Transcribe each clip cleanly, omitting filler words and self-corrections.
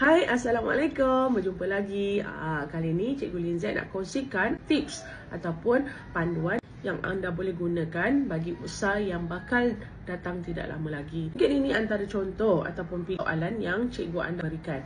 Hai, Assalamualaikum. Berjumpa lagi. Kali ni Cikgu Lin Z nak kongsikan tips ataupun panduan yang anda boleh gunakan bagi usaha yang bakal datang tidak lama lagi. Mungkin ini antara contoh ataupun soalan yang cikgu anda berikan.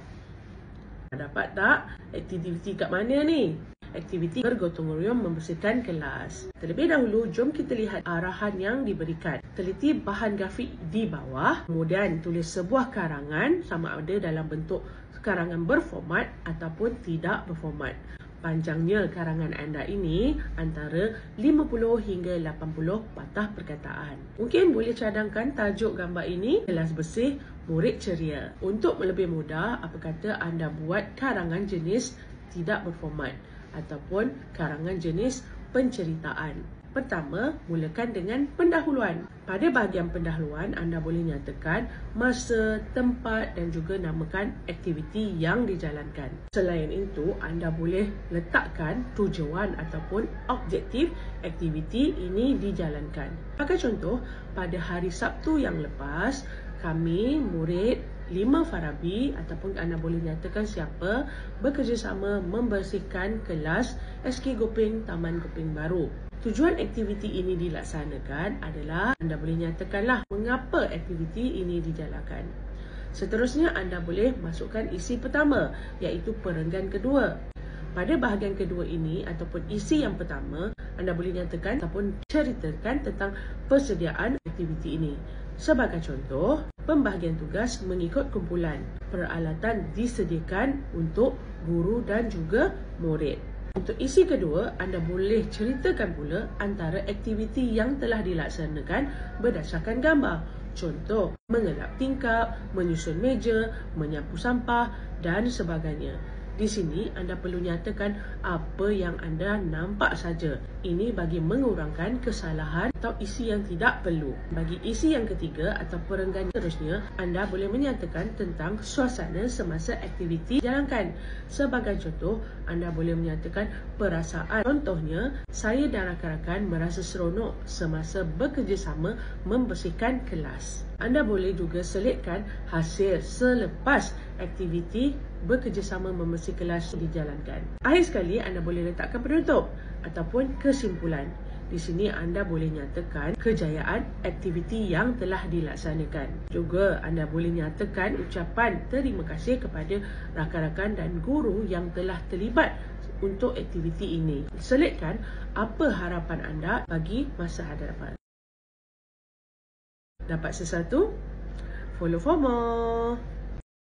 Dapat tak aktiviti kat mana ni? Aktiviti bergotong royong membersihkan kelas. Terlebih dahulu, jom kita lihat arahan yang diberikan. Teliti bahan grafik di bawah, kemudian tulis sebuah karangan sama ada dalam bentuk karangan berformat ataupun tidak berformat. Panjangnya karangan anda ini antara 50 hingga 80 patah perkataan. Mungkin boleh cadangkan tajuk gambar ini, kelas bersih, murid ceria. Untuk lebih mudah, apa kata anda buat karangan jenis tidak berformat ataupun karangan jenis penceritaan. Pertama, mulakan dengan pendahuluan. Pada bahagian pendahuluan, anda boleh nyatakan masa, tempat dan juga namakan aktiviti yang dijalankan. Selain itu, anda boleh letakkan tujuan ataupun objektif aktiviti ini dijalankan. Sebagai contoh, pada hari Sabtu yang lepas, kami murid 5 Farabi ataupun anda boleh nyatakan siapa bekerjasama membersihkan kelas SK Gopeng Taman Gopeng Baru. Tujuan aktiviti ini dilaksanakan adalah anda boleh nyatakanlah mengapa aktiviti ini dijalankan. Seterusnya anda boleh masukkan isi pertama iaitu perenggan kedua. Pada bahagian kedua ini ataupun isi yang pertama, anda boleh nyatakan ataupun ceritakan tentang persediaan aktiviti ini. Sebagai contoh, pembahagian tugas mengikut kumpulan. Peralatan disediakan untuk guru dan juga murid. Untuk isi kedua, anda boleh ceritakan pula antara aktiviti yang telah dilaksanakan berdasarkan gambar. Contoh, mengelap tingkap, menyusun meja, menyapu sampah dan sebagainya. Di sini anda perlu nyatakan apa yang anda nampak saja. Ini bagi mengurangkan kesalahan atau isi yang tidak perlu. Bagi isi yang ketiga atau perenggan seterusnya, anda boleh menyatakan tentang suasana semasa aktiviti dijalankan. Sebagai contoh, anda boleh menyatakan perasaan. Contohnya, saya dan rakan-rakan merasa seronok semasa bekerjasama membersihkan kelas. Anda boleh juga selitkan hasil selepas aktiviti bekerjasama membersih kelas dijalankan. Akhir sekali, anda boleh letakkan penutup ataupun kesimpulan. Di sini anda boleh nyatakan kejayaan aktiviti yang telah dilaksanakan. Juga anda boleh nyatakan ucapan terima kasih kepada rakan-rakan dan guru yang telah terlibat untuk aktiviti ini. Selitkan apa harapan anda bagi masa hadapan. Dapat sesuatu? Follow for more.